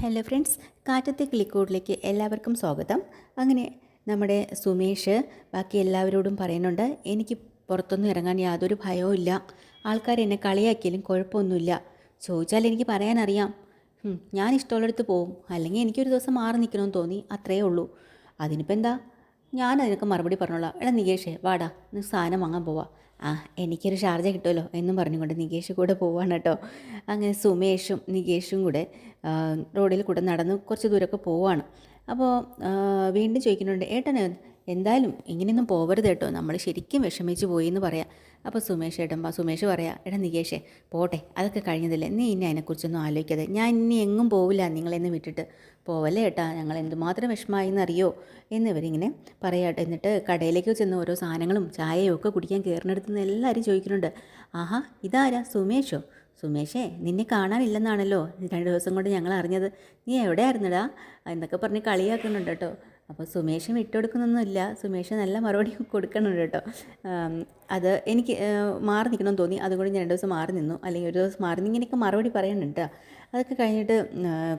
Hello friends, കാറ്റത്തെ കിളിക്കൂടിലേക്ക് എല്ലാവർക്കും സ്വാഗതം. അങ്ങനെ നമ്മുടെ സുമേഷ് ബാക്കി എല്ലാവരോടും പറയുന്നുണ്ട്, എനിക്ക് പുറത്തൊന്നും ഇറങ്ങാൻ യാതൊരു ഭയവും ഇല്ല. ആൾക്കാർ എന്നെ കളിയാക്കിയാലും കുഴപ്പമൊന്നുമില്ല. ചോദിച്ചാൽ എനിക്ക് പറയാനറിയാം. ഞാൻ ഇഷ്ടമുള്ളിടത്ത് പോവും, അല്ലെങ്കിൽ എനിക്കൊരു ദിവസം മാറി നിൽക്കണമെന്ന് തോന്നി, അത്രയേ ഉള്ളൂ. അതിനിപ്പോൾ എന്താ, ഞാൻ അതിനൊക്കെ മറുപടി പറഞ്ഞോളാം. എടാ നികേഷേ, വാടാ, സാധനം വാങ്ങാൻ പോവാം. എനിക്കൊരു ഷാർജ കിട്ടുമല്ലോ എന്നും പറഞ്ഞുകൊണ്ട് നികേഷ് കൂടെ പോവാണ് കേട്ടോ. അങ്ങനെ സുമേഷും നികേഷും കൂടെ റോഡിൽ കൂടെ നടന്ന് കുറച്ച് ദൂരമൊക്കെ പോവാണ്. അപ്പോൾ വീണ്ടും ചോദിക്കുന്നുണ്ട്, ഏട്ടന് എന്തായാലും ഇങ്ങനെയൊന്നും പോകരുത് കേട്ടോ, നമ്മൾ ശരിക്കും വിഷമിച്ച് പോയി എന്ന് പറയാം. അപ്പോൾ സുമേഷ് പറയാം, എടാ നികേഷേ പോട്ടെ, അതൊക്കെ കഴിഞ്ഞതല്ലേ, നീ ഇനി അതിനെക്കുറിച്ചൊന്നും ആലോചിക്കാതെ, ഞാൻ ഇനി എങ്ങും പോവില്ല, നിങ്ങളെന്ന് വിട്ടിട്ട് പോവല്ലേ ഏട്ടാ, ഞങ്ങൾ എന്തുമാത്രം വിഷമമായി എന്നറിയോ എന്നിവരിങ്ങനെ പറയാട്ടെ. എന്നിട്ട് കടയിലേക്ക് ചെന്ന് ഓരോ സാധനങ്ങളും ചായയും ഒക്കെ കുടിക്കാൻ കയറിനടുത്ത് നിന്ന് എല്ലാവരും ചോദിക്കുന്നുണ്ട്, ആഹാ ഇതാരാ, സുമേഷോ? സുമേഷേ, നിന്നെ കാണാനില്ലെന്നാണല്ലോ 2 ദിവസം കൊണ്ട് ഞങ്ങൾ അറിഞ്ഞത്, നീ എവിടെയായിരുന്നടാ എന്നൊക്കെ പറഞ്ഞ് കളിയാക്കുന്നുണ്ട് കേട്ടോ. അപ്പോൾ സുമേഷ് വിട്ടുകൊടുക്കുന്നൊന്നുമില്ല, സുമേഷ് നല്ല മറുപടി കൊടുക്കുന്നുണ്ട് കേട്ടോ. അത് എനിക്ക് മാറി നിൽക്കണമെന്ന് തോന്നി, അതുകൊണ്ട് ഞാൻ 2 ദിവസം മാറി നിന്നു, അല്ലെങ്കിൽ ഒരു ദിവസം മാറി ഇങ്ങനെയൊക്കെ മറുപടി പറയുന്നുണ്ട്. അതൊക്കെ കഴിഞ്ഞിട്ട്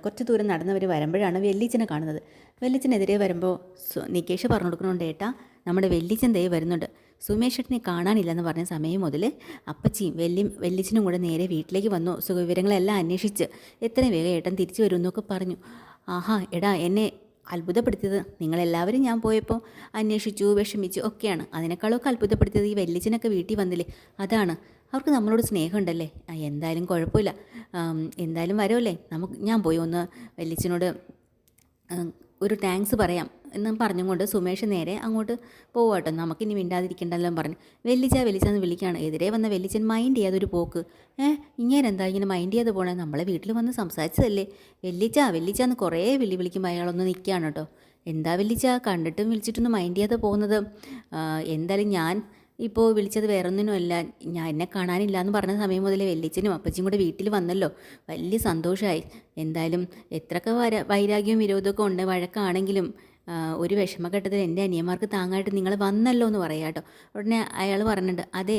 കുറച്ച് ദൂരം നടന്നവർ വരുമ്പോഴാണ് വെല്ലിച്ചനെ കാണുന്നത്. വെല്ലിച്ചനെതിരെ വരുമ്പോൾ നികേഷ് പറഞ്ഞു കൊടുക്കുന്നുണ്ട്, ഏട്ടാ നമ്മുടെ വെല്ലിച്ചൻ ദേ വരുന്നുണ്ട്. സുമേഷ് ഏട്ടനെ കാണാനില്ലെന്ന് പറഞ്ഞ സമയം മുതൽ അപ്പച്ചിയും വെല്ലിച്ചനും കൂടെ നേരെ വീട്ടിലേക്ക് വന്നു. സുഖവിവരങ്ങളെല്ലാം അന്വേഷിച്ച് എത്രയും വേഗം ഏട്ടൻ തിരിച്ചു വരുമെന്നൊക്കെ പറഞ്ഞു. ആഹാ എടാ, എന്നെ അത്ഭുതപ്പെടുത്തിയത് നിങ്ങളെല്ലാവരും ഞാൻ പോയപ്പോൾ അന്വേഷിച്ചു വിഷമിച്ചു ഒക്കെയാണ്. അതിനേക്കാളൊക്കെ അത്ഭുതപ്പെടുത്തിയത് ഈ വെല്ലിച്ചനൊക്കെ വീട്ടിൽ വന്നില്ലേ, അതാണ്. അവർക്ക് നമ്മളോട് സ്നേഹമുണ്ടല്ലേ. എന്തായാലും കുഴപ്പമില്ല, എന്തായാലും വരുമല്ലേ, ഞാൻ പോയി ഒന്ന് വെല്ലിച്ചനോട് ഒരു താങ്ക്സ് പറയാം എന്നും പറഞ്ഞുകൊണ്ട് സുമേഷ് നേരെ അങ്ങോട്ട് പോവാട്ടോ. നമുക്കിനി മിണ്ടാതിരിക്കണ്ടല്ലോ പറഞ്ഞു വെല്ലിച്ചെന്ന് വിളിക്കുകയാണ്. എതിരെ വന്ന വെല്ലിച്ചൻ മൈൻഡ് ചെയ്യാതൊരു പോക്ക്. ഇങ്ങനെന്താ ഇങ്ങനെ മൈൻഡ് ചെയ്യാതെ പോണേ, നമ്മളെ വീട്ടിൽ വന്ന് സംസാരിച്ചതല്ലേ, വെല്ലിച്ചാന്ന് കുറേ വിളിക്കുമ്പോൾ അയാളൊന്ന് നിൽക്കുകയാണ് കേട്ടോ. എന്താ വെല്ലിച്ച, കണ്ടിട്ടും വിളിച്ചിട്ടൊന്നും മൈൻഡ് ചെയ്യാതെ പോകുന്നത്? എന്തായാലും ഞാൻ ഇപ്പോൾ വിളിച്ചത് വേറൊന്നിനുമല്ല, ഞാൻ എന്നെ കാണാനില്ല എന്ന് പറഞ്ഞ സമയം മുതലേ വെല്ലിച്ചനും അപ്പച്ചിയും കൂടെ വീട്ടിൽ വന്നല്ലോ, വലിയ സന്തോഷമായി. എന്തായാലും എത്രയൊക്കെ വൈരാഗ്യവും വിരോധമൊക്കെ ഉണ്ട്, വഴക്കാണെങ്കിലും ഒരു വിഷമഘട്ടത്തിൽ എൻ്റെ അനിയന്മാർക്ക് താങ്ങായിട്ട് നിങ്ങൾ വന്നല്ലോ എന്ന് പറയാം കേട്ടോ. ഉടനെ അയാൾ പറഞ്ഞിട്ടുണ്ട്, അതെ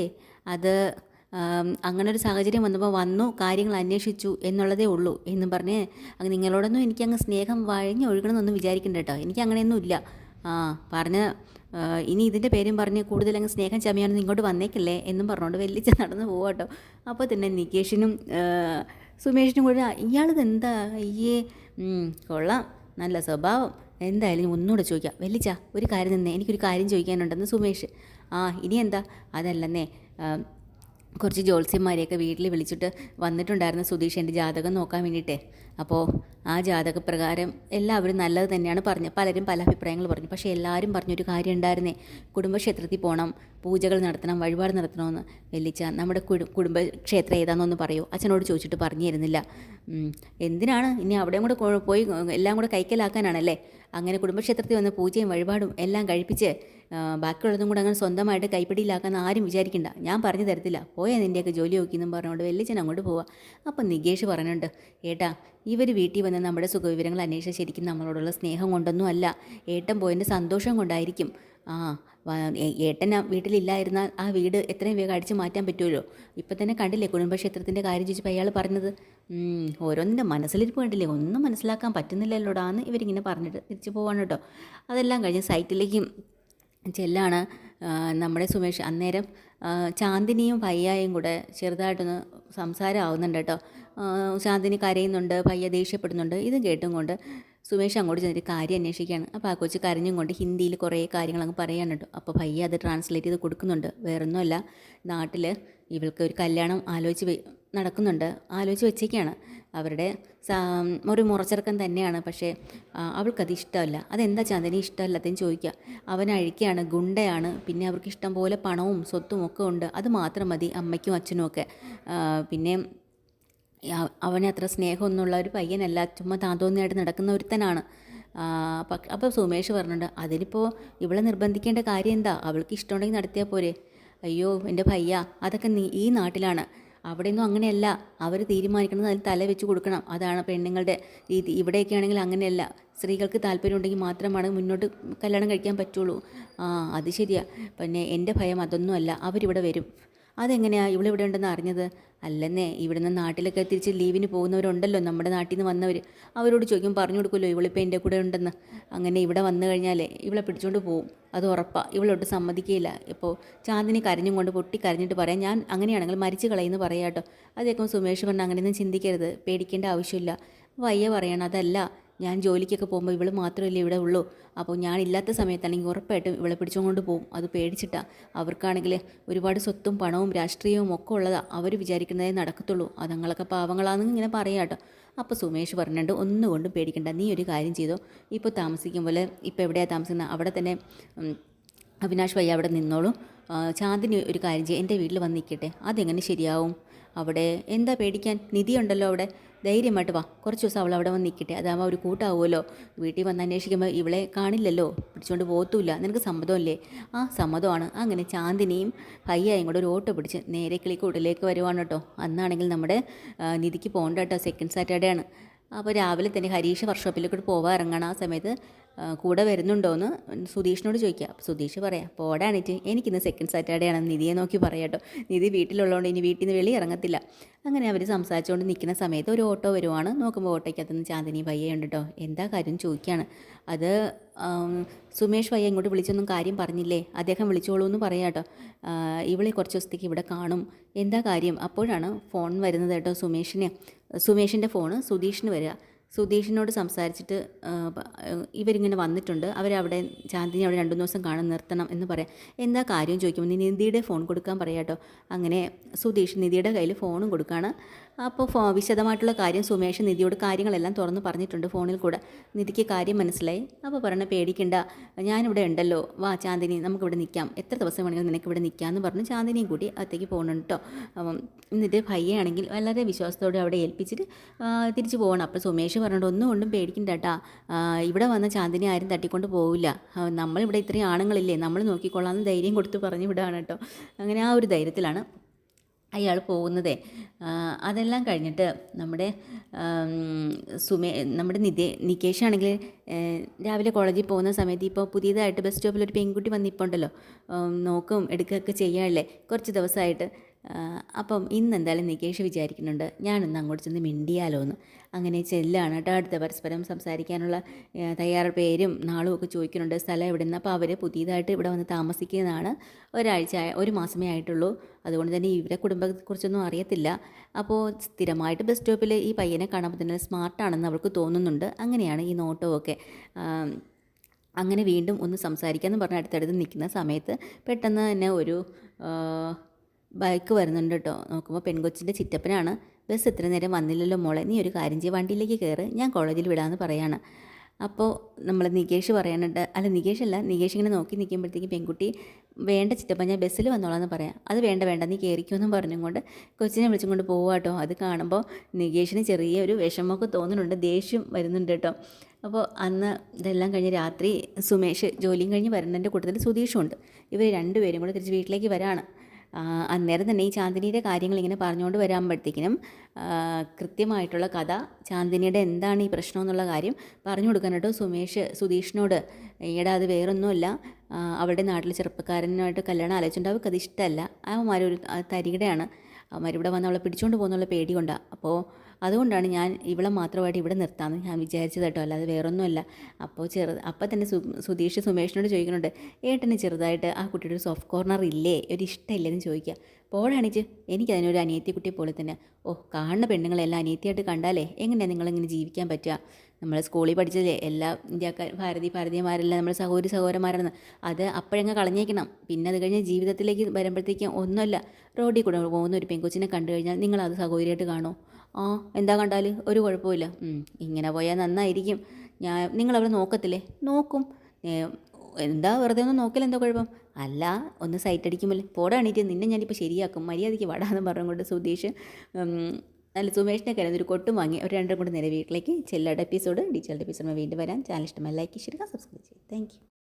അത് അങ്ങനെ ഒരു സാഹചര്യം വന്നപ്പോൾ വന്നു, കാര്യങ്ങൾ അന്വേഷിച്ചു എന്നുള്ളതേ ഉള്ളൂ എന്നും പറഞ്ഞ് നിങ്ങളോടൊന്നും എനിക്കങ്ങ് സ്നേഹം വഴിഞ്ഞൊഴുകണമെന്നൊന്നും വിചാരിക്കണ്ട കേട്ടോ, എനിക്ക് അങ്ങനെയൊന്നും ഇല്ല. പറഞ്ഞ ഇനി ഇതിൻ്റെ പേരും പറഞ്ഞ് കൂടുതലങ്ങ് സ്നേഹം ചമയാണെന്ന് ഇങ്ങോട്ട് വന്നേക്കല്ലേ എന്നും പറഞ്ഞുകൊണ്ട് വെല്ലിച്ച നടന്ന് പോവാട്ടോ. അപ്പോൾ തന്നെ നികേഷിനും സുമേഷിനും കൂടെ ഇയാളിതെന്താ അയ്യേ കൊള്ളാം, നല്ല സ്വഭാവം, എന്തായാലും ഒന്നുകൂടെ ചോദിക്കാം. വെല്ലിച്ച ഒരു കാര്യം തന്നെ, എനിക്കൊരു കാര്യം ചോദിക്കാനുണ്ടെന്ന് സുമേഷ്. ഇനി എന്താ? അതല്ലെന്നേ, കുറച്ച് ജ്യോത്സ്യന്മാരെയൊക്കെ വീട്ടിൽ വിളിച്ചിട്ട് വന്നിട്ടുണ്ടായിരുന്നു സുധീഷ് എൻ്റെ ജാതകം നോക്കാൻ വേണ്ടിയിട്ടേ. അപ്പോൾ ആ ജാതകപ്രകാരം എല്ലാവരും നല്ലത് തന്നെയാണ് പറഞ്ഞു, പലരും പല അഭിപ്രായങ്ങൾ പറഞ്ഞു. പക്ഷേ എല്ലാവരും പറഞ്ഞൊരു കാര്യം ഉണ്ടായിരുന്നേ, കുടുംബക്ഷേത്രത്തിൽ പോകണം, പൂജകൾ നടത്തണം, വഴിപാട് നടത്തണമെന്ന്. വെല്ലിച്ച നമ്മുടെ കുടുംബക്ഷേത്രം ഏതാണെന്നൊന്ന് പറയൂ, അച്ഛനോട് ചോദിച്ചിട്ട് പറഞ്ഞു തരുന്നില്ല. എന്തിനാണ് ഇനി അവിടെയും കൂടെ പോയി എല്ലാം കൂടെ കൈക്കലാക്കാനാണല്ലേ? അങ്ങനെ കുടുംബക്ഷേത്രത്തിൽ വന്ന് പൂജയും വഴിപാടും എല്ലാം കഴിപ്പിച്ച് ബാക്കിയുള്ളതും കൂടെ അങ്ങനെ സ്വന്തമായിട്ട് കൈപ്പിടിയിലാക്കാമെന്ന് ആരും വിചാരിക്കണ്ട, ഞാൻ പറഞ്ഞു തരത്തില്ല, പോയാൽ നിൻ്റെയൊക്കെ ജോലി നോക്കിയെന്നും പറഞ്ഞുകൊണ്ട് വെല്ലിച്ചൻ അങ്ങോട്ട് പോവാം. അപ്പം നികേഷ് പറഞ്ഞിട്ടുണ്ട്, ഏട്ടാ ഇവർ വീട്ടിൽ വന്ന് നമ്മുടെ സുഖവിവരങ്ങൾ അന്വേഷിച്ച് ശരിക്കും നമ്മളോടുള്ള സ്നേഹം കൊണ്ടൊന്നും അല്ല, ഏട്ടൻ പോയതിൻ്റെ സന്തോഷം കൊണ്ടായിരിക്കും. ഏട്ടൻ വീട്ടിലില്ലായിരുന്നാൽ ആ വീട് എത്രയും വേഗം അടിച്ചു മാറ്റാൻ പറ്റുമല്ലോ. ഇപ്പം തന്നെ കണ്ടില്ലേ കുടുംബക്ഷേത്രത്തിൻ്റെ കാര്യം ചോദിച്ചപ്പോൾ അയാൾ പറഞ്ഞത്. ഓരോന്നിൻ്റെ മനസ്സിലിരിപ്പ് കണ്ടില്ലേ, ഒന്നും മനസ്സിലാക്കാൻ പറ്റുന്നില്ലല്ലോടാന്ന് ഇവരിങ്ങനെ പറഞ്ഞിട്ട് തിരിച്ചു പോവാണ് കേട്ടോ. അതെല്ലാം കഴിഞ്ഞ് സൈറ്റിലേക്ക് ചെല്ലാണ് നമ്മുടെ സുമേഷ്. അന്നേരം ചാന്ദിനിയും പയ്യായും കൂടെ ചെറുതായിട്ടൊന്ന് സംസാരം ആവുന്നുണ്ട് കേട്ടോ. ചാന്ദിനി കരയുന്നുണ്ട്, പയ്യ ദേഷ്യപ്പെടുന്നുണ്ട്. ഇത് കേട്ടും കൊണ്ട് സുമേഷ് അങ്ങോട്ട് ചെന്നിട്ട് കാര്യം അന്വേഷിക്കുകയാണ്. അപ്പോൾ ആ കൊച്ചു കരഞ്ഞും കൊണ്ട് ഹിന്ദിയിൽ കുറേ കാര്യങ്ങൾ അങ്ങ് പറയാൻ കേട്ടോ. അപ്പോൾ പയ്യ അത് ട്രാൻസ്ലേറ്റ് ചെയ്ത് കൊടുക്കുന്നുണ്ട്. വേറൊന്നുമല്ല, നാട്ടിൽ ഇവൾക്ക് ഒരു കല്യാണം ആലോചിച്ച് വെച്ചേക്കാണ്. അവരുടെ ഒരു മുറച്ചെറുക്കൻ തന്നെയാണ്. പക്ഷേ അവൾക്കത് ഇഷ്ടമല്ല. അതെന്താ ചാന്ദിനി ഇഷ്ടമല്ലാത്തതെന്ന് ചോദിക്കുക. അവൻ അഴിക്കുകയാണ്, ഗുണ്ടയാണ്, പിന്നെ അവർക്ക് ഇഷ്ടം പോലെ പണവും സ്വത്തും ഒക്കെ ഉണ്ട്, അത് മാത്രം മതി അമ്മയ്ക്കും അച്ഛനും ഒക്കെ. പിന്നെ അവനെ അത്ര സ്നേഹമൊന്നുമുള്ള ഒരു പയ്യനല്ല, ചുമ്മാ താന്തോന്നിയായിട്ട് നടക്കുന്ന ഒരുത്തനാണ്. അപ്പോൾ സുമേഷ് പറഞ്ഞിട്ടുണ്ട്, അതിനിപ്പോൾ ഇവളെ നിർബന്ധിക്കേണ്ട കാര്യം എന്താ, അവൾക്ക് ഇഷ്ടമുണ്ടെങ്കിൽ നടത്തിയാൽ പോരെ. അയ്യോ എൻ്റെ ഭയ്യ, അതൊക്കെ ഈ നാട്ടിലാണ്, അവിടെയൊന്നും അങ്ങനെയല്ല, അവർ തീരുമാനിക്കുന്നത് അതിൽ തല വെച്ച് കൊടുക്കണം, അതാണ് പെണ്ണുങ്ങളുടെ രീതി. ഇവിടെയൊക്കെ ആണെങ്കിൽ അങ്ങനെയല്ല, സ്ത്രീകൾക്ക് താല്പര്യമുണ്ടെങ്കിൽ മാത്രമാണ് മുന്നോട്ട് കല്യാണം കഴിക്കാൻ പറ്റുള്ളൂ. അത് ശരിയാ, പിന്നെ എൻ്റെ ഭയം അതൊന്നുമല്ല, അവരിവിടെ വരും, അതെങ്ങനെയാണ് ഇവളിവിടെ ഉണ്ടെന്ന് അറിഞ്ഞത്? അല്ലെന്നേ, ഇവിടുന്ന് നാട്ടിലൊക്കെ തിരിച്ച് ലീവിന് പോകുന്നവരുണ്ടല്ലോ, നമ്മുടെ നാട്ടിൽ നിന്ന് വന്നവർ. അവരോട് ചോദിക്കും, പറഞ്ഞു കൊടുക്കുമല്ലോ ഇവളിപ്പോൾ എൻ്റെ കൂടെ ഉണ്ടെന്ന്. അങ്ങനെ ഇവിടെ വന്നു കഴിഞ്ഞാലേ ഇവളെ പിടിച്ചുകൊണ്ട് പോവും, അത് ഉറപ്പാണ്. ഇവളോട്ട് സമ്മതിക്കുകയില്ല. ഇപ്പോൾ ചാന്ദിനി കരഞ്ഞും കൊണ്ട് പൊട്ടി കരഞ്ഞിട്ട് പറയാം, ഞാൻ അങ്ങനെയാണെങ്കിൽ മരിച്ചു കളയുമെന്ന് പറയാം കേട്ടോ. അതേക്കും സുമേഷ് പറഞ്ഞാൽ അങ്ങനെയൊന്നും ചിന്തിക്കരുത്, പേടിക്കേണ്ട ആവശ്യമില്ല. വയ്യ പറയണം, അതല്ല, ഞാൻ ജോലിക്കൊക്കെ പോകുമ്പോൾ ഇവൾ മാത്രമല്ലേ ഇവിടെ ഉള്ളൂ. അപ്പോൾ ഞാൻ ഇല്ലാത്ത സമയത്താണെങ്കിൽ ഉറപ്പായിട്ടും ഇവളെ പിടിച്ചുകൊണ്ട് പോകും. അത് പേടിച്ചിട്ടാണ്. അവർക്കാണെങ്കിൽ ഒരുപാട് സ്വത്തും പണവും രാഷ്ട്രീയവും ഒക്കെ ഉള്ളതാണ്. അവർ വിചാരിക്കുന്നതേ നടക്കത്തുള്ളൂ. അതങ്ങളൊക്കെ പാവങ്ങളാണെന്ന് ഇങ്ങനെ പറയാം കേട്ടോ. അപ്പോൾ സുമേഷ് പറഞ്ഞിട്ടുണ്ട്, ഒന്നുകൊണ്ടും പേടിക്കണ്ട, നീ ഒരു കാര്യം ചെയ്തോ. ഇപ്പോൾ താമസിക്കും പോലെ, ഇപ്പോൾ എവിടെയാണ് താമസിക്കുന്നത് അവിടെ തന്നെ അവിനാഷ് വയ്യ അവിടെ നിന്നോളും. ചാന്ദിനി ഒരു കാര്യം ചെയ്യും, എൻ്റെ വീട്ടിൽ വന്ന് നിൽക്കട്ടെ. അതെങ്ങനെ ശരിയാവും? അവിടെ എന്താ പേടിക്കാൻ? നിധിയുണ്ടല്ലോ അവിടെ, ധൈര്യമായിട്ട് വാ. കുറച്ച് ദിവസം അവൾ അവിടെ വന്ന് നിൽക്കട്ടെ, അതാകുമ്പോൾ ഒരു കൂട്ടാവുമല്ലോ. വീട്ടിൽ വന്ന് അന്വേഷിക്കുമ്പോൾ ഇവളെ കാണില്ലല്ലോ, പിടിച്ചുകൊണ്ട് പോകത്തുമില്ല. നിനക്ക് സമ്മതമല്ലേ? ആ സമ്മതമാണ്. അങ്ങനെ ചാന്ദിനിയും ഭയ്യായും കൂടെ ഒരു ഓട്ടോ പിടിച്ച് നേരെ കിളിക്കൂട്ടിലേക്ക് വരുവാണ് കേട്ടോ. അന്നാണെങ്കിൽ നമ്മുടെ നിധിക്ക് പോകേണ്ട കേട്ടോ, സെക്കൻഡ് സാറ്റർഡേ ആണ്. അപ്പോൾ രാവിലെ തന്നെ ഹരീഷ് വർക്ക്ഷോപ്പിലേക്ക് പോകാൻ ഇറങ്ങണം. ആ സമയത്ത് കൂടെ വരുന്നുണ്ടോയെന്ന് സുധീഷിനോട് ചോദിക്കുക. അപ്പോൾ സുധീഷ് പറയാം, പോടാണിറ്റ്, എനിക്കിന്ന് സെക്കൻഡ് സാറ്റർഡേ ആണ്. നിധിയെ നോക്കി പറയാം കേട്ടോ. നിധി വീട്ടിലുള്ളതുകൊണ്ട് ഇനി വീട്ടിൽ നിന്ന് വെളി ഇറങ്ങത്തില്ല. അങ്ങനെ അവർ സംസാരിച്ചുകൊണ്ട് നിൽക്കുന്ന സമയത്ത് ഒരു ഓട്ടോ വരുവാണ്. നോക്കുമ്പോൾ ഓട്ടോയ്ക്കകത്തുനിന്ന് ചാന്ദിനി ഭയ്യുണ്ട് കേട്ടോ. എന്താ കാര്യം ചോദിക്കുകയാണ്. അത് സുമേഷ് ഭയ്യ ഇങ്ങോട്ട് വിളിച്ചൊന്നും കാര്യം പറഞ്ഞില്ലേ, അദ്ദേഹം വിളിച്ചോളൂ എന്ന് പറയാം കേട്ടോ. ഇവളെ കുറച്ച് ദിവസത്തേക്ക് ഇവിടെ കാണും, എന്താ കാര്യം? അപ്പോഴാണ് ഫോൺ വരുന്നത് കേട്ടോ. സുമേഷിൻ്റെ ഫോണ് സുധീഷിന് വരിക. സുധീഷിനോട് സംസാരിച്ചിട്ട് ഇവരിങ്ങനെ വന്നിട്ടുണ്ട്, അവരവിടെ ചാന്ദിനി അവിടെ 2 ദിവസം കാണാൻ നിർത്തണം എന്ന് പറയാം. എന്താ കാര്യം ചോദിക്കുമ്പോൾ നീ നിധിയുടെ ഫോൺ കൊടുക്കാൻ പറയാം കേട്ടോ. അങ്ങനെ സുധീഷ് നിധിയുടെ കയ്യിൽ ഫോണും കൊടുക്കുകയാണ്. അപ്പോൾ വിശദമായിട്ടുള്ള കാര്യം സുമേഷ് നിധിയോട് കാര്യങ്ങളെല്ലാം തുറന്ന് പറഞ്ഞിട്ടുണ്ട് ഫോണിൽ കൂടെ. നിധിക്ക് കാര്യം മനസ്സിലായി. അപ്പോൾ പറഞ്ഞ പേടിക്കണ്ട, ഞാനിവിടെ ഉണ്ടല്ലോ, വാ ചാന്ദിനി നമുക്കിവിടെ നിൽക്കാം, എത്ര ദിവസം വേണമെങ്കിലും നിനക്കിവിടെ നിൽക്കാമെന്ന് പറഞ്ഞ് ചാന്ദിനിയും കൂടി അകത്തേക്ക് പോകുന്നുണ്ട് കേട്ടോ. എന്നിട്ട് ഭയ്യാണെങ്കിൽ വളരെ വിശ്വാസത്തോടെ അവിടെ ഏൽപ്പിച്ചിട്ട് തിരിച്ചു പോകണം. അപ്പോൾ സുമേഷ് പറഞ്ഞിട്ട് ഒന്നും കൊണ്ടും പേടിക്കണ്ട കേട്ടാ, ഇവിടെ വന്ന ചാന്ദിനി ആരും തട്ടിക്കൊണ്ട് പോവില്ല, നമ്മളിവിടെ ഇത്രയും ആണുങ്ങളില്ലേ, നമ്മൾ നോക്കിക്കൊള്ളാമെന്ന് ധൈര്യം കൊടുത്ത് പറഞ്ഞു വിടുകയാണ് കേട്ടോ. അങ്ങനെ ആ ഒരു ധൈര്യത്തിലാണ് അയാൾ പോകുന്നതേ. അതെല്ലാം കഴിഞ്ഞിട്ട് നമ്മുടെ നമ്മുടെ നികേഷ് ആണെങ്കിൽ രാവിലെ കോളേജിൽ പോകുന്ന സമയത്ത് ഇപ്പോൾ പുതിയതായിട്ട് ബസ് സ്റ്റോപ്പിൽ ഒരു പെൺകുട്ടി വന്നിപ്പോണ്ടല്ലോ, നോക്കും എടുക്കുകയൊക്കെ ചെയ്യാമല്ലേ കുറച്ച് ദിവസമായിട്ട്. അപ്പം ഇന്ന് എന്തായാലും നികേഷ് വിചാരിക്കുന്നുണ്ട് ഞാനൊന്ന് അങ്ങോട്ട് ചെന്ന് മിണ്ടിയാലോ എന്ന്. അങ്ങനെ ചെല്ലാണ് കേട്ടോ. അടുത്ത പരസ്പരം സംസാരിക്കാനുള്ള പേരും നാളും ഒക്കെ ചോദിക്കുന്നുണ്ട്, സ്ഥലം എവിടെ നിന്ന്. അപ്പോൾ അവർ പുതിയതായിട്ട് ഇവിടെ വന്ന് താമസിക്കുന്നതാണ്. ഒരു മാസമേ ആയിട്ടുള്ളൂ. അതുകൊണ്ട് തന്നെ ഇവരെ കുടുംബത്തെക്കുറിച്ചൊന്നും അറിയത്തില്ല. അപ്പോൾ സ്ഥിരമായിട്ട് ബസ് സ്റ്റോപ്പിൽ ഈ പയ്യനെ കാണുമ്പോൾ തന്നെ സ്മാർട്ടാണെന്ന് അവൾക്ക് തോന്നുന്നുണ്ട്. അങ്ങനെയാണ് ഈ നോട്ടമൊക്കെ. അങ്ങനെ വീണ്ടും ഒന്ന് സംസാരിക്കാമെന്ന് പറഞ്ഞ് അടുത്തടുത്ത് നിൽക്കുന്ന സമയത്ത് പെട്ടെന്ന് തന്നെ ഒരു ബൈക്ക് വരുന്നുണ്ട് കേട്ടോ. നോക്കുമ്പോൾ പെൺകൊച്ചിൻ്റെ ചിറ്റപ്പനാണ്. ബസ് ഇത്ര നേരം വന്നില്ലല്ലോ മോളെ, നീ ഒരു കാര്യം ചെയ്യ്, വണ്ടിയിലേക്ക് കയറ്, ഞാൻ കോളേജിൽ വിടാമെന്ന് പറയാണ്. അപ്പോൾ നമ്മൾ നികേഷ് പറയാനുണ്ട്. അല്ല നികേഷ് ഇങ്ങനെ നോക്കി നിൽക്കുമ്പോഴത്തേക്ക് പെൺകുട്ടി വേണ്ട ചിറ്റപ്പ ഞാൻ ബസ്സിൽ വന്നോളാമെന്ന് പറയാം. അത് വേണ്ട നീ കയറിക്കുമെന്നും പറഞ്ഞും കൊണ്ട് കൊച്ചിനെ വിളിച്ചും കൊണ്ട് പോവാട്ടോ. അത് കാണുമ്പോൾ നികേഷിന് ചെറിയൊരു വിഷമമൊക്കെ തോന്നുന്നുണ്ട്, ദേഷ്യം വരുന്നുണ്ട് കേട്ടോ. അപ്പോൾ അന്ന് ഇതെല്ലാം കഴിഞ്ഞ് രാത്രി സുമേഷ് ജോലിയും കഴിഞ്ഞ് വരുന്നതിൻ്റെ കൂട്ടത്തിൽ സുധീഷും ഉണ്ട്. ഇവർ രണ്ടുപേരും കൂടെ തിരിച്ച് വീട്ടിലേക്ക് വരാണ്. അന്നേരം തന്നെ ഈ ചാന്ദിനിയുടെ കാര്യങ്ങൾ ഇങ്ങനെ പറഞ്ഞുകൊണ്ട് വരുമ്പോഴത്തേക്കിനും കൃത്യമായിട്ടുള്ള കഥ, ചാന്ദിനിയുടെ എന്താണ് ഈ പ്രശ്നം എന്നുള്ള കാര്യം പറഞ്ഞു കൊടുക്കാനായിട്ട് സുധീഷിനോട്, ഈയിടെ അത് വേറൊന്നുമല്ല, അവളുടെ നാട്ടിൽ ചെറുപ്പക്കാരനായിട്ട് കല്യാണം ആലോചിച്ചിട്ടുണ്ട്, അവർക്ക് അത് ഇഷ്ടമല്ല, അവന്മാരൊരു തരികിടയാണ്, അവന്മാരിവിടെ വന്ന് അവളെ പിടിച്ചുകൊണ്ട് പോകുന്നുള്ള പേടി കൊണ്ടാണ്. അപ്പോൾ അതുകൊണ്ടാണ് ഞാൻ ഇവളെ മാത്രമായിട്ട് ഇവിടെ നിർത്താമെന്ന് ഞാൻ വിചാരിച്ചത് കേട്ടോ, അല്ലാതെ വേറൊന്നുമല്ല. അപ്പം തന്നെ സുധീഷ് സുമേഷിനോട് ചോദിക്കുന്നുണ്ട്, ഏട്ടന് ചെറുതായിട്ട് ആ കുട്ടിയുടെ ഒരു സോഫ്റ്റ് കോർണർ ഇല്ലേ, ഒരു ഇഷ്ടമില്ലെന്ന് ചോദിക്കുക. പോടാണിച്ച്, എനിക്കതിനൊരു അനിയത്തി കുട്ടിയെ പോലെ തന്നെ. കാണുന്ന പെണ്ണുങ്ങളെല്ലാം അനിയത്തിയായിട്ട് കണ്ടാലേ എങ്ങനെയാണ് നിങ്ങളിങ്ങനെ ജീവിക്കാൻ പറ്റുക? നമ്മൾ സ്കൂളിൽ പഠിച്ചതല്ലേ, എല്ലാ ഭാരതീയമാരെല്ലാം നമ്മൾ സഹോദരന്മാരാണ്. അത് അപ്പോഴങ്ങ് കളഞ്ഞേക്കണം. പിന്നെ അത് കഴിഞ്ഞ് ജീവിതത്തിലേക്ക് വരുമ്പോഴത്തേക്കും ഒന്നുമല്ല, റോഡിൽ കൂടെ പോകുന്ന ഒരു പെൺകൊച്ചിനെ കണ്ടു കഴിഞ്ഞാൽ നിങ്ങളത് സഹോദരിയായിട്ട് കാണോ? എന്താ കണ്ടാൽ ഒരു കുഴപ്പമില്ല, ഇങ്ങനെ പോയാൽ നന്നായിരിക്കും. നിങ്ങളവിടെ നോക്കത്തില്ലേ? നോക്കും. എന്താ വെറുതെ ഒന്ന് നോക്കില്ല, എന്താ കുഴപ്പം? അല്ല, ഒന്ന് സൈറ്റ് അടിക്കുമ്പോൾ പോടാണീറ്റ്, നിന്നെ ഞാനിപ്പോൾ ശരിയാക്കും, മര്യാദയ്ക്ക് വടാന്ന് പറഞ്ഞുകൊണ്ട് സുമേഷിനെ കരുതി ഒരു കൊട്ടും വാങ്ങി ഒരു രണ്ടും കൂടെ നേരെ വീട്ടിലേക്ക് ചെല്ലാത്ത എപ്പിസോഡ് ഡീറ്റെയിൽഡ് എപ്പിസോഡ് വീണ്ടും വരാൻ. ചാനൽ ഇഷ്ടമായി ലൈക്ക് ചെയ്യുക, സബ്സ്ക്രൈബ് ചെയ്യുക. Thank you.